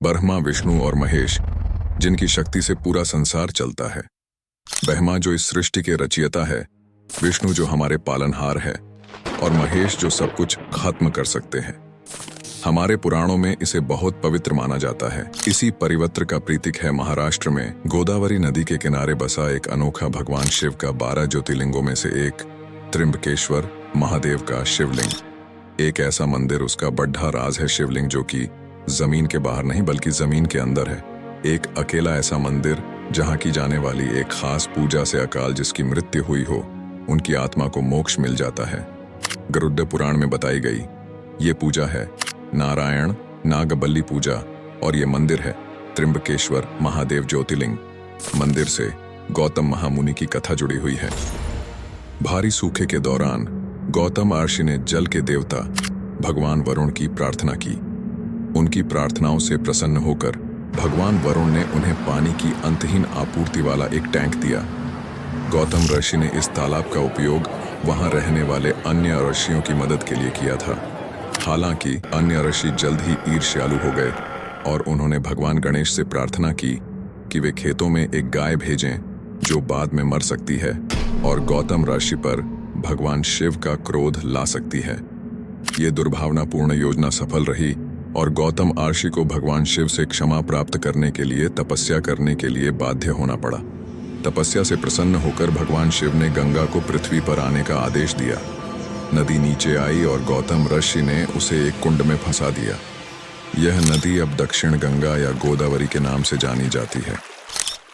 ब्रह्मा, विष्णु और महेश, जिनकी शक्ति से पूरा संसार चलता है। ब्रह्मा जो इस सृष्टि के रचयिता है, विष्णु जो हमारे पालनहार है, और महेश जो सब कुछ खत्म कर सकते हैं। हमारे पुराणों में इसे बहुत पवित्र माना जाता है। इसी परिवत्र का प्रतीक है महाराष्ट्र में गोदावरी नदी के किनारे बसा एक अनोखा भगवान शिव का 12 ज्योतिर्लिंगों में से एक त्र्यंबकेश्वर महादेव का शिवलिंग। एक ऐसा मंदिर, उसका बड़ा राज है शिवलिंग, जो कि जमीन के बाहर नहीं बल्कि जमीन के अंदर है। एक अकेला ऐसा मंदिर जहां की जाने वाली एक खास पूजा से अकाल जिसकी मृत्यु हुई हो, उनकी आत्मा को मोक्ष मिल जाता है। गरुड़ पुराण में बताई गई ये पूजा है नारायण नागबली पूजा, और ये मंदिर है त्र्यंबकेश्वर महादेव ज्योतिर्लिंग। मंदिर से गौतम महामुनि की कथा जुड़ी हुई है। भारी सूखे के दौरान गौतम ऋषि ने जल के देवता भगवान वरुण की प्रार्थना की। उनकी प्रार्थनाओं से प्रसन्न होकर भगवान वरुण ने उन्हें पानी की अंतहीन आपूर्ति वाला एक टैंक दिया। गौतम ऋषि ने इस तालाब का उपयोग वहां रहने वाले अन्य ऋषियों की मदद के लिए किया था। हालांकि अन्य ऋषि जल्द ही ईर्ष्यालु हो गए और उन्होंने भगवान गणेश से प्रार्थना की कि वे खेतों में एक गाय भेजें जो बाद में मर सकती है और गौतम ऋषि पर भगवान शिव का क्रोध ला सकती है। ये दुर्भावनापूर्ण योजना सफल रही और गौतम ऋषि को भगवान शिव से क्षमा प्राप्त करने के लिए तपस्या करने के लिए बाध्य होना पड़ा। तपस्या से प्रसन्न होकर भगवान शिव ने गंगा को पृथ्वी पर आने का आदेश दिया। नदी नीचे आई और गौतम ऋषि ने उसे एक कुंड में फंसा दिया। यह नदी अब दक्षिण गंगा या गोदावरी के नाम से जानी जाती है।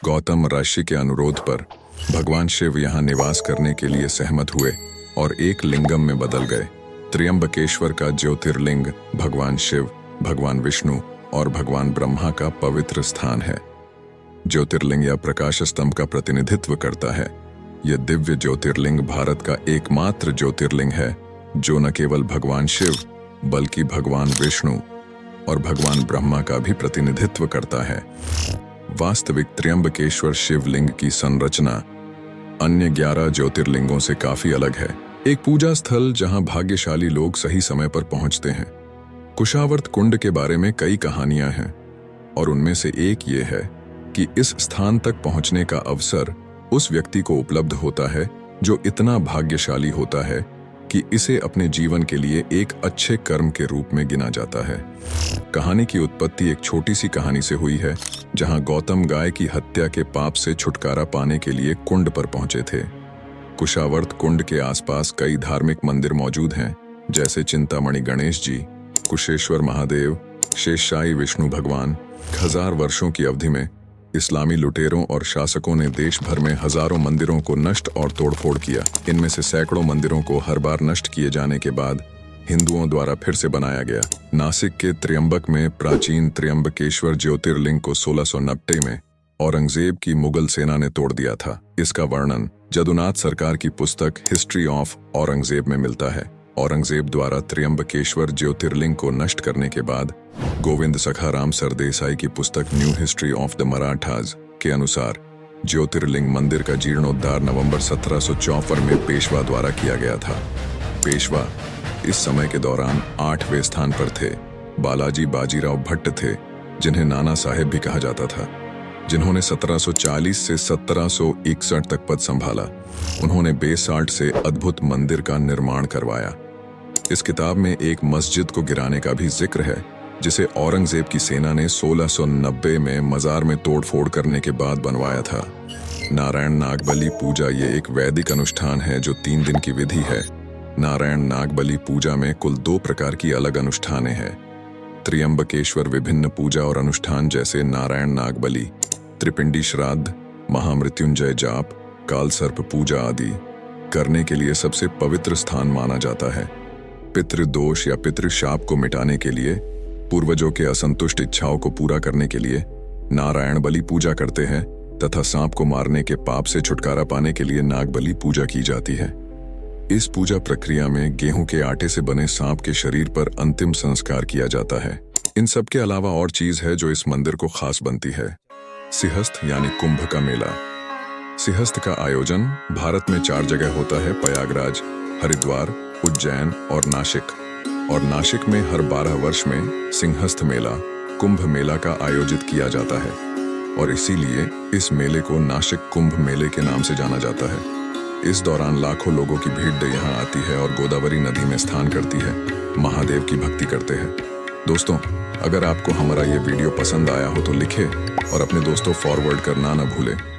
गौतम ऋषि के अनुरोध पर भगवान शिव यहाँ निवास करने के लिए सहमत हुए और एक लिंगम में बदल गए। त्र्यंबकेश्वर का ज्योतिर्लिंग भगवान शिव, भगवान विष्णु और भगवान ब्रह्मा का पवित्र स्थान है। ज्योतिर्लिंग या प्रकाश स्तंभ का प्रतिनिधित्व करता है। यह दिव्य ज्योतिर्लिंग भारत का एकमात्र ज्योतिर्लिंग है जो न केवल भगवान शिव बल्कि भगवान विष्णु और भगवान ब्रह्मा का भी प्रतिनिधित्व करता है। वास्तविक त्र्यंबकेश्वर शिवलिंग की संरचना अन्य 11 ज्योतिर्लिंगों से काफी अलग है। एक पूजा स्थल जहां भाग्यशाली लोग सही समय पर पहुंचते हैं। कुशावर्त कुंड के बारे में कई कहानियां हैं और उनमें से एक ये है कि इस स्थान तक पहुंचने का अवसर उस व्यक्ति को उपलब्ध होता है जो इतना भाग्यशाली होता है कि इसे अपने जीवन के लिए एक अच्छे कर्म के रूप में गिना जाता है। कहानी की उत्पत्ति एक छोटी सी कहानी से हुई है जहां गौतम गाय की हत्या के पाप से छुटकारा पाने के लिए कुंड पर पहुंचे थे। कुशावर्त कुंड के आसपास कई धार्मिक मंदिर मौजूद हैं, जैसे चिंतामणि गणेश जी, कुशेश्वर महादेव, शेषशाही विष्णु भगवान। 1000 वर्षों की अवधि में इस्लामी लुटेरों और शासकों ने देश भर में हजारों मंदिरों को नष्ट और तोड़फोड़ किया। इनमें से सैकड़ों मंदिरों को हर बार नष्ट किए जाने के बाद हिंदुओं द्वारा फिर से बनाया गया। नासिक के त्र्यंबक में प्राचीन त्र्यंबकेश्वर ज्योतिर्लिंग को 1690 में औरंगजेब की मुगल सेना ने तोड़ दिया था। इसका वर्णन जदुनाथ सरकार की पुस्तक हिस्ट्री ऑफ औरंगजेब में मिलता है। औरंगजेब द्वारा त्र्यंबकेश्वर ज्योतिर्लिंग को नष्ट करने के बाद गोविंद सखाराम सरदेसाई की पुस्तक new history of the Marathas के अनुसार ज्योतिर्लिंग मंदिर का जीर्णोद्धार नवंबर 1754 में पेशवा द्वारा किया गया था। पेशवा इस समय के दौरान 8वें स्थान पर थे। बालाजी बाजीराव भट्ट थे, जिन्हें नाना साहेब भी कहा जाता था, जिन्होंने 1740 से 1761 तक पद संभाला। उन्होंने बेसाल्ट से अद्भुत मंदिर का निर्माण करवाया। इस किताब में एक मस्जिद को गिराने का भी जिक्र है, जिसे औरंगजेब की सेना ने 1690 में मजार में तोड़फोड़ करने के बाद बनवाया था। नारायण नागबली पूजा ये एक वैदिक अनुष्ठान है जो 3 दिन की विधि है। नारायण नागबली पूजा में कुल 2 प्रकार की अलग अनुष्ठानें हैं। त्र्यंबकेश्वर विभिन्न पूजा और अनुष्ठान जैसे नारायण नागबली, त्रिपिंडी श्राद्ध, महामृत्युंजय जाप, कालसर्प पूजा आदि करने के लिए सबसे पवित्र स्थान माना जाता है। पितृदोष या पितृशाप को मिटाने के लिए, पूर्वजों के असंतुष्ट इच्छाओं को पूरा करने के लिए नारायण बलि पूजा करते हैं तथा सांप को मारने के पाप से छुटकारा पाने के लिए नागबली पूजा की जाती है। इस पूजा प्रक्रिया में गेहूं के आटे से बने सांप के शरीर पर अंतिम संस्कार किया जाता है। इन सब के अलावा और चीज है जो इस मंदिर को खास बनती है। सिंहस्थ यानी कुंभ का मेला। सिंहस्थ का आयोजन भारत में 4 जगह होता है: प्रयागराज, हरिद्वार, उज्जैन और नासिक। और नासिक में हर 12 वर्ष में सिंहस्थ मेला कुंभ मेला का आयोजित किया जाता है और इसीलिए इस मेले को नासिक कुंभ मेले के नाम से जाना जाता है। इस दौरान लाखों लोगों की भीड़ यहाँ आती है और गोदावरी नदी में स्नान करती है, महादेव की भक्ति करते हैं। दोस्तों, अगर आपको हमारा ये वीडियो पसंद आया हो तो लिखें और अपने दोस्तों फॉरवर्ड करना न भूलें।